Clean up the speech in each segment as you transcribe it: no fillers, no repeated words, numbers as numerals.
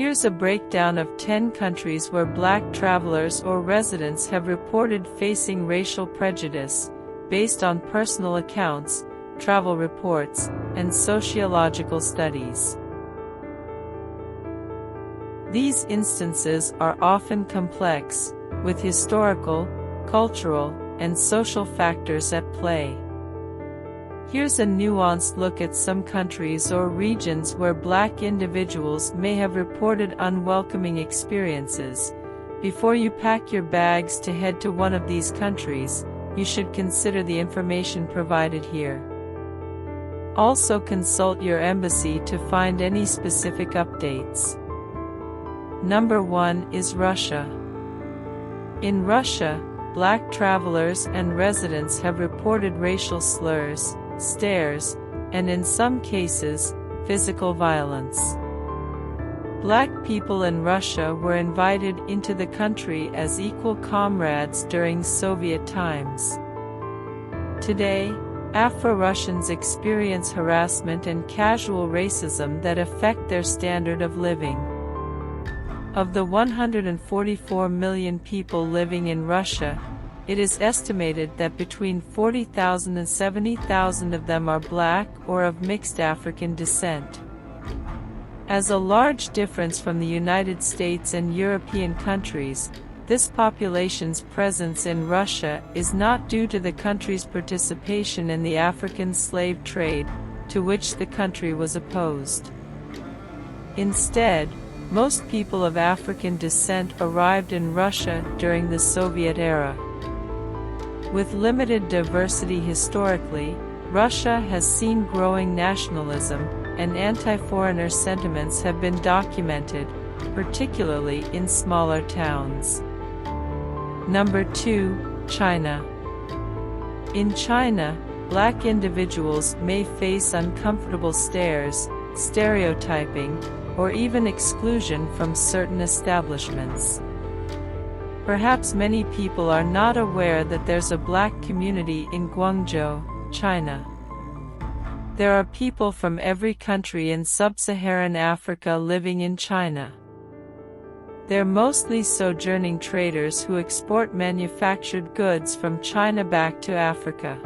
Here's a breakdown of 10 countries where black travelers or residents have reported facing racial prejudice, based on personal accounts, travel reports, and sociological studies. These instances are often complex, with historical, cultural, and social factors at play. Here's a nuanced look at some countries or regions where black individuals may have reported unwelcoming experiences. Before you pack your bags to head to one of these countries, you should consider the information provided here. Also consult your embassy to find any specific updates. Number 1 is Russia. In Russia, black travelers and residents have reported racial slurs, stares, and in some cases, physical violence. Black people in Russia were invited into the country as equal comrades during Soviet times. Today, Afro-Russians experience harassment and casual racism that affect their standard of living. Of the 144 million people living in Russia, it is estimated that between 40,000 and 70,000 of them are black or of mixed African descent. As a large difference from the United States and European countries, this population's presence in Russia is not due to the country's participation in the African slave trade, to which the country was opposed. Instead, most people of African descent arrived in Russia during the Soviet era. With limited diversity historically, Russia has seen growing nationalism, and anti-foreigner sentiments have been documented, particularly in smaller towns. Number 2, China. In China, black individuals may face uncomfortable stares, stereotyping, or even exclusion from certain establishments. Perhaps many people are not aware that there's a black community in Guangzhou, China. There are people from every country in sub-Saharan Africa living in China. They're mostly sojourning traders who export manufactured goods from China back to Africa.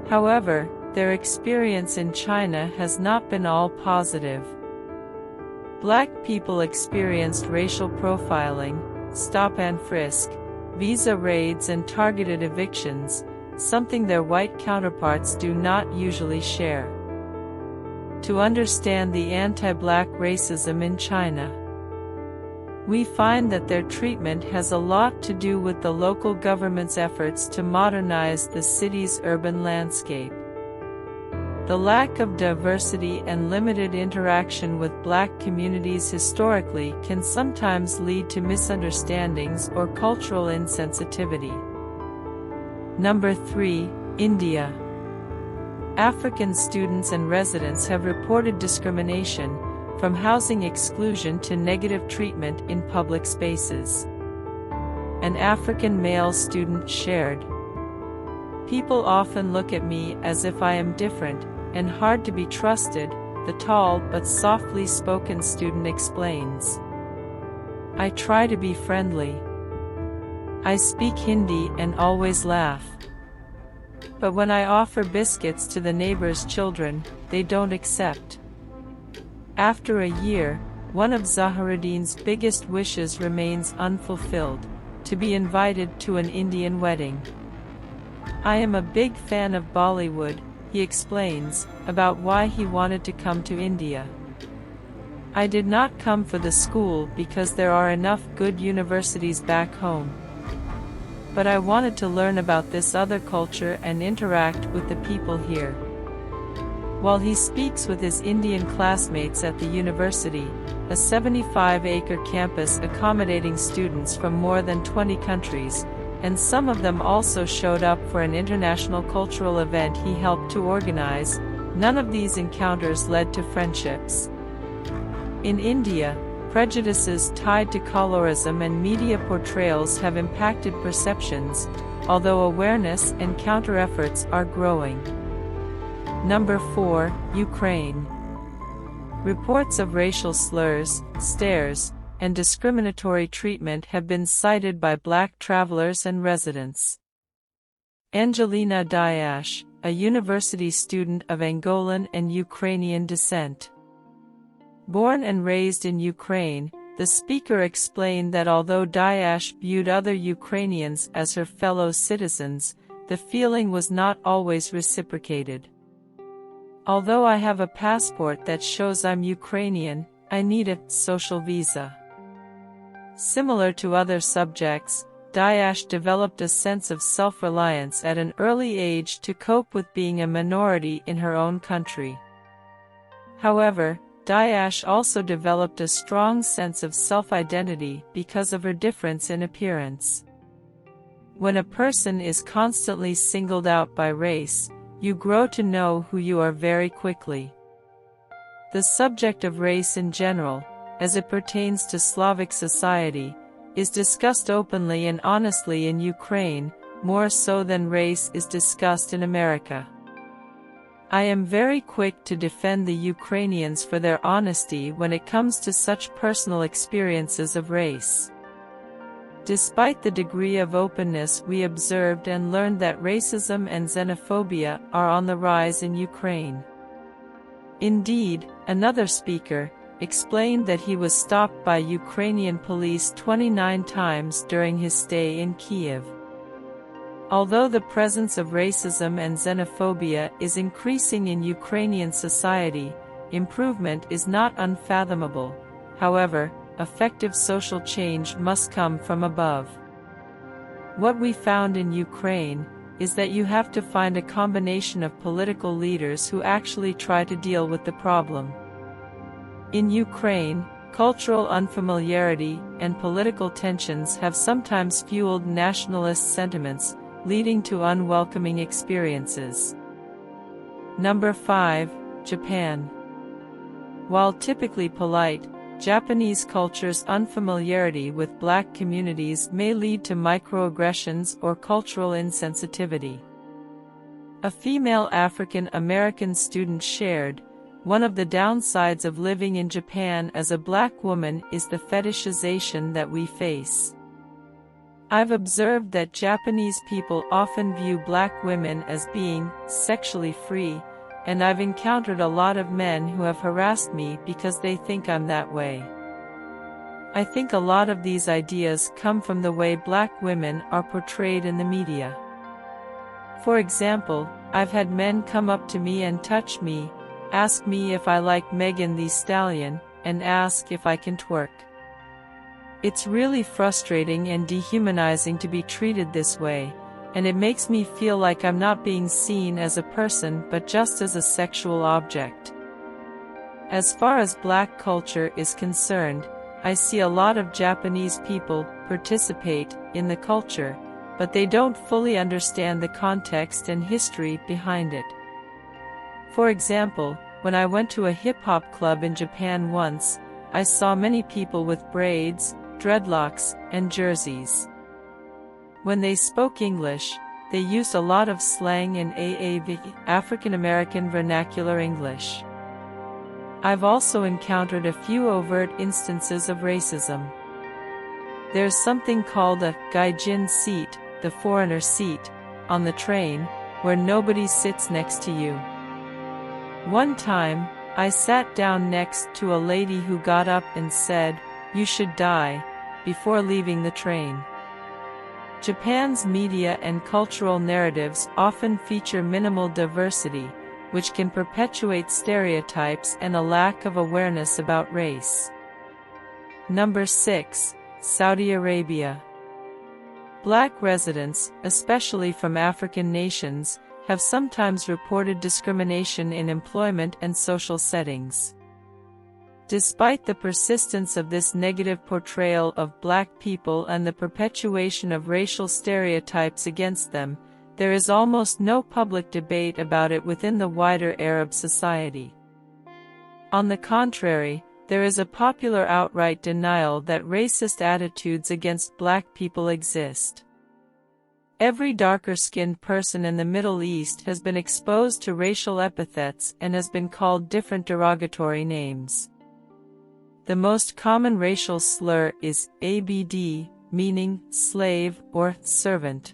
However, their experience in China has not been all positive. Black people experienced racial profiling, stop and frisk, visa raids and targeted evictions, something their white counterparts do not usually share. To understand the anti-black racism in China, we find that their treatment has a lot to do with the local government's efforts to modernize the city's urban landscape. The lack of diversity and limited interaction with black communities historically can sometimes lead to misunderstandings or cultural insensitivity. Number 3, India. African students and residents have reported discrimination, from housing exclusion to negative treatment in public spaces. An African male student shared, "People often look at me as if I am different and hard to be trusted," the tall but softly spoken student explains. "I try to be friendly. I speak Hindi and always laugh. But when I offer biscuits to the neighbors' children, they don't accept." After a year, one of Zaharuddin's biggest wishes remains unfulfilled: to be invited to an Indian wedding. "I am a big fan of Bollywood," he explains, about why he wanted to come to India. "I did not come for the school because there are enough good universities back home. But I wanted to learn about this other culture and interact with the people here." While he speaks with his Indian classmates at the university, a 75-acre campus accommodating students from more than 20 countries, and some of them also showed up for an international cultural event he helped to organize, none of these encounters led to friendships. In India, prejudices tied to colorism and media portrayals have impacted perceptions, although awareness and counter-efforts are growing. Number 4, Ukraine. Reports of racial slurs, stares, and discriminatory treatment have been cited by Black travelers and residents. Angelina Diash, a university student of Angolan and Ukrainian descent. Born and raised in Ukraine, the speaker explained that although Diash viewed other Ukrainians as her fellow citizens, the feeling was not always reciprocated. Although I have a passport that shows I'm Ukrainian, I need a social visa. Similar to other subjects, Diash developed a sense of self-reliance at an early age to cope with being a minority in her own country. However, Diash also developed a strong sense of self-identity because of her difference in appearance. When a person is constantly singled out by race, you grow to know who you are very quickly. The subject of race in general, as it pertains to Slavic society, is discussed openly and honestly in Ukraine, more so than race is discussed in America. I am very quick to defend the Ukrainians for their honesty when it comes to such personal experiences of race. Despite the degree of openness we observed and learned that racism and xenophobia are on the rise in Ukraine. Indeed, another speaker explained that he was stopped by Ukrainian police 29 times during his stay in Kiev. Although the presence of racism and xenophobia is increasing in Ukrainian society, improvement is not unfathomable. However, effective social change must come from above. What we found in Ukraine is that you have to find a combination of political leaders who actually try to deal with the problem. In Ukraine, cultural unfamiliarity and political tensions have sometimes fueled nationalist sentiments, leading to unwelcoming experiences. Number 5. Japan. While typically polite, Japanese culture's unfamiliarity with Black communities may lead to microaggressions or cultural insensitivity. A female African American student shared, "One of the downsides of living in Japan as a Black woman is the fetishization that we face. I've observed that Japanese people often view Black women as being sexually free, and I've encountered a lot of men who have harassed me because they think I'm that way. I think a lot of these ideas come from the way Black women are portrayed in the media. For example, I've had men come up to me and touch me, ask me if I like Megan Thee Stallion, and ask if I can twerk. It's really frustrating and dehumanizing to be treated this way, and it makes me feel like I'm not being seen as a person but just as a sexual object. As far as Black culture is concerned, I see a lot of Japanese people participate in the culture, but they don't fully understand the context and history behind it. For example, when I went to a hip-hop club in Japan once, I saw many people with braids, dreadlocks, and jerseys. When they spoke English, they used a lot of slang and AAV, African American vernacular English. I've also encountered a few overt instances of racism. There's something called a gaijin seat, the foreigner seat, on the train, where nobody sits next to you. One time, I sat down next to a lady who got up and said, "You should die," before leaving the train. Japan's media and cultural narratives often feature minimal diversity, which can perpetuate stereotypes and a lack of awareness about race. Number 6. Saudi Arabia. Black residents, especially from African nations, have sometimes reported discrimination in employment and social settings. Despite the persistence of this negative portrayal of Black people and the perpetuation of racial stereotypes against them, there is almost no public debate about it within the wider Arab society. On the contrary, there is a popular outright denial that racist attitudes against Black people exist. Every darker-skinned person in the Middle East has been exposed to racial epithets and has been called different derogatory names. The most common racial slur is ABD, meaning slave or servant.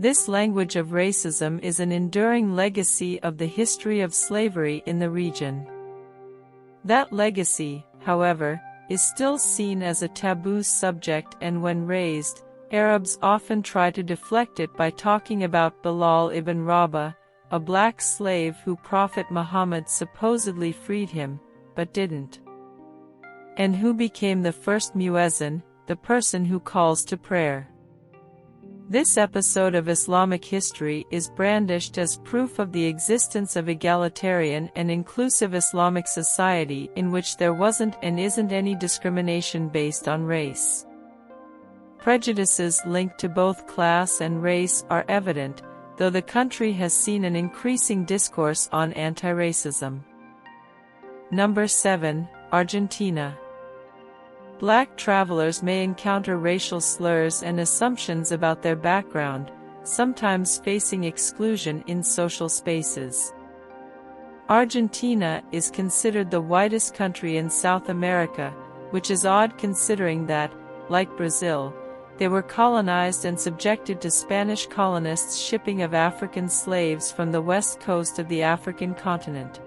This language of racism is an enduring legacy of the history of slavery in the region. That legacy, however, is still seen as a taboo subject, and when raised, Arabs often try to deflect it by talking about Bilal ibn Rabah, a black slave who Prophet Muhammad supposedly freed him, but didn't, and who became the first muezzin, the person who calls to prayer. This episode of Islamic history is brandished as proof of the existence of egalitarian and inclusive Islamic society in which there wasn't and isn't any discrimination based on race. Prejudices linked to both class and race are evident, though the country has seen an increasing discourse on anti-racism. Number 7. Argentina. Black travelers may encounter racial slurs and assumptions about their background, sometimes facing exclusion in social spaces. Argentina is considered the whitest country in South America, which is odd considering that, like Brazil, they were colonized and subjected to Spanish colonists' shipping of African slaves from the west coast of the African continent.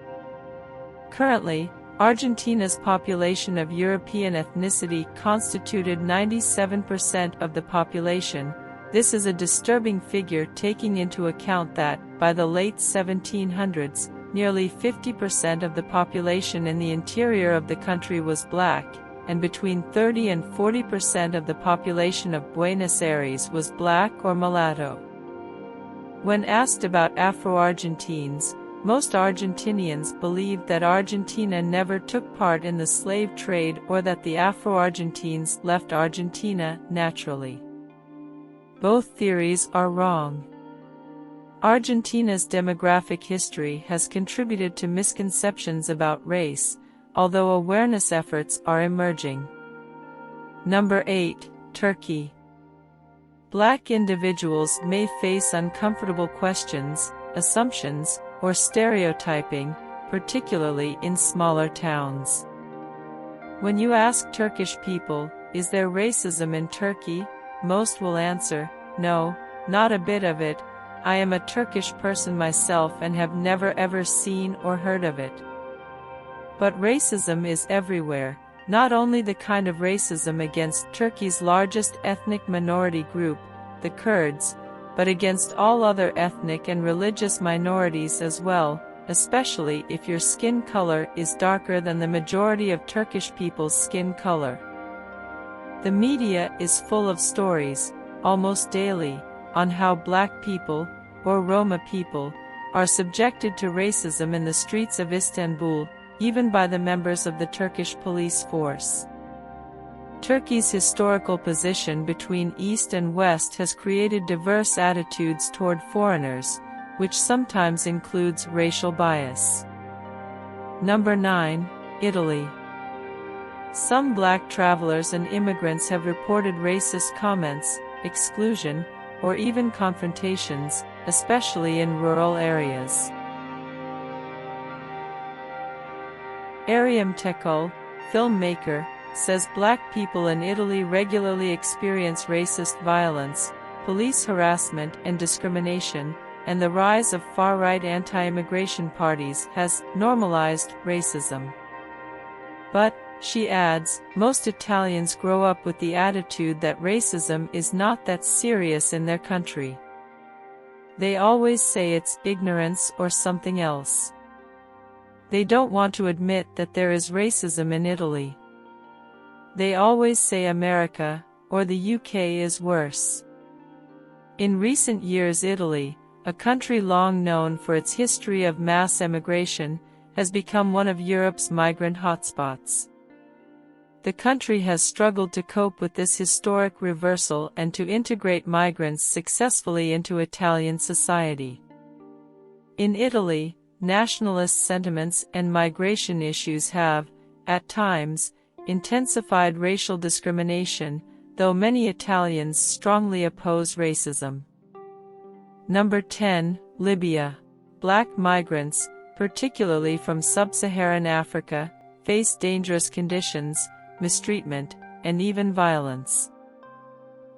Currently, Argentina's population of European ethnicity constituted 97% of the population. This is a disturbing figure taking into account that, by the late 1700s, nearly 50% of the population in the interior of the country was black, and between 30 and 40% of the population of Buenos Aires was black or mulatto. When asked about Afro-Argentines, most Argentinians believed that Argentina never took part in the slave trade or that the Afro-Argentines left Argentina naturally. Both theories are wrong. Argentina's demographic history has contributed to misconceptions about race, although awareness efforts are emerging. Number 8. Turkey. Black individuals may face uncomfortable questions, assumptions, or stereotyping, particularly in smaller towns. When you ask Turkish people, "Is there racism in Turkey?" most will answer, "No, not a bit of it. I am a Turkish person myself and have never ever seen or heard of it." But racism is everywhere, not only the kind of racism against Turkey's largest ethnic minority group, the Kurds, but against all other ethnic and religious minorities as well, especially if your skin color is darker than the majority of Turkish people's skin color. The media is full of stories, almost daily, on how black people, or Roma people, are subjected to racism in the streets of Istanbul, even by the members of the Turkish police force. Turkey's historical position between East and West has created diverse attitudes toward foreigners, which sometimes includes racial bias. Number 9. Italy. Some black travelers and immigrants have reported racist comments, exclusion, or even confrontations, especially in rural areas. Ariam Tekol, filmmaker, says black people in Italy regularly experience racist violence, police harassment and discrimination, and the rise of far-right anti-immigration parties has normalized racism. But, she adds, most Italians grow up with the attitude that racism is not that serious in their country. They always say it's ignorance or something else. They don't want to admit that there is racism in Italy. They always say America, or the UK is worse. In recent years, Italy, a country long known for its history of mass emigration, has become one of Europe's migrant hotspots. The country has struggled to cope with this historic reversal and to integrate migrants successfully into Italian society. In Italy, nationalist sentiments and migration issues have, at times, intensified racial discrimination, though many Italians strongly oppose racism. Number 10. Libya. Black migrants, particularly from sub-Saharan Africa, face dangerous conditions, mistreatment, and even violence.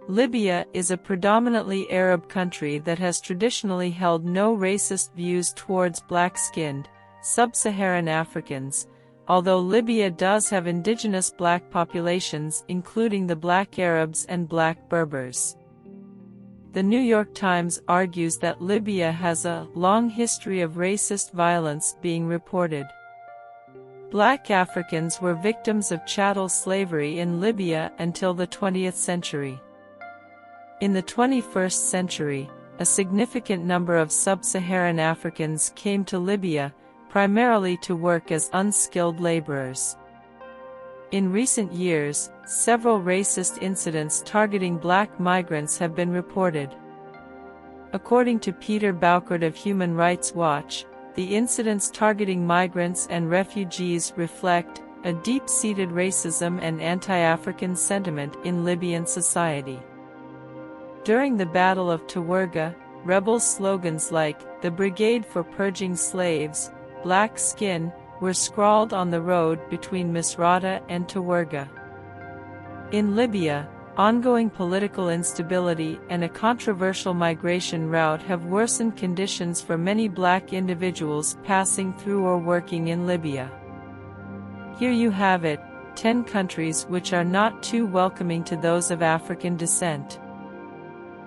Libya is a predominantly Arab country that has traditionally held no racist views towards black-skinned, sub-Saharan Africans, although Libya does have indigenous black populations including the Black Arabs and Black Berbers. The New York Times argues that Libya has a long history of racist violence being reported. Black Africans were victims of chattel slavery in Libya until the 20th century. In the 21st century, a significant number of sub-Saharan Africans came to Libya, primarily to work as unskilled laborers. In recent years, several racist incidents targeting black migrants have been reported. According to Peter Bouchard of Human Rights Watch, the incidents targeting migrants and refugees reflect a deep-seated racism and anti-African sentiment in Libyan society. During the Battle of Tawergha, rebel slogans like, "The Brigade for Purging Slaves," "Black Skin," were scrawled on the road between Misrata and Tawergha. In Libya, ongoing political instability and a controversial migration route have worsened conditions for many black individuals passing through or working in Libya. Here you have it, 10 countries which are not too welcoming to those of African descent.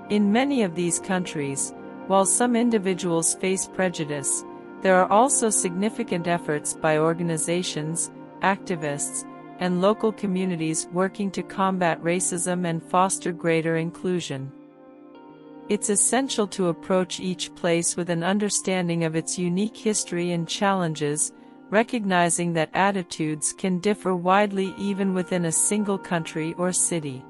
In many of these countries, while some individuals face prejudice, there are also significant efforts by organizations, activists, and local communities working to combat racism and foster greater inclusion. It's essential to approach each place with an understanding of its unique history and challenges, recognizing that attitudes can differ widely even within a single country or city.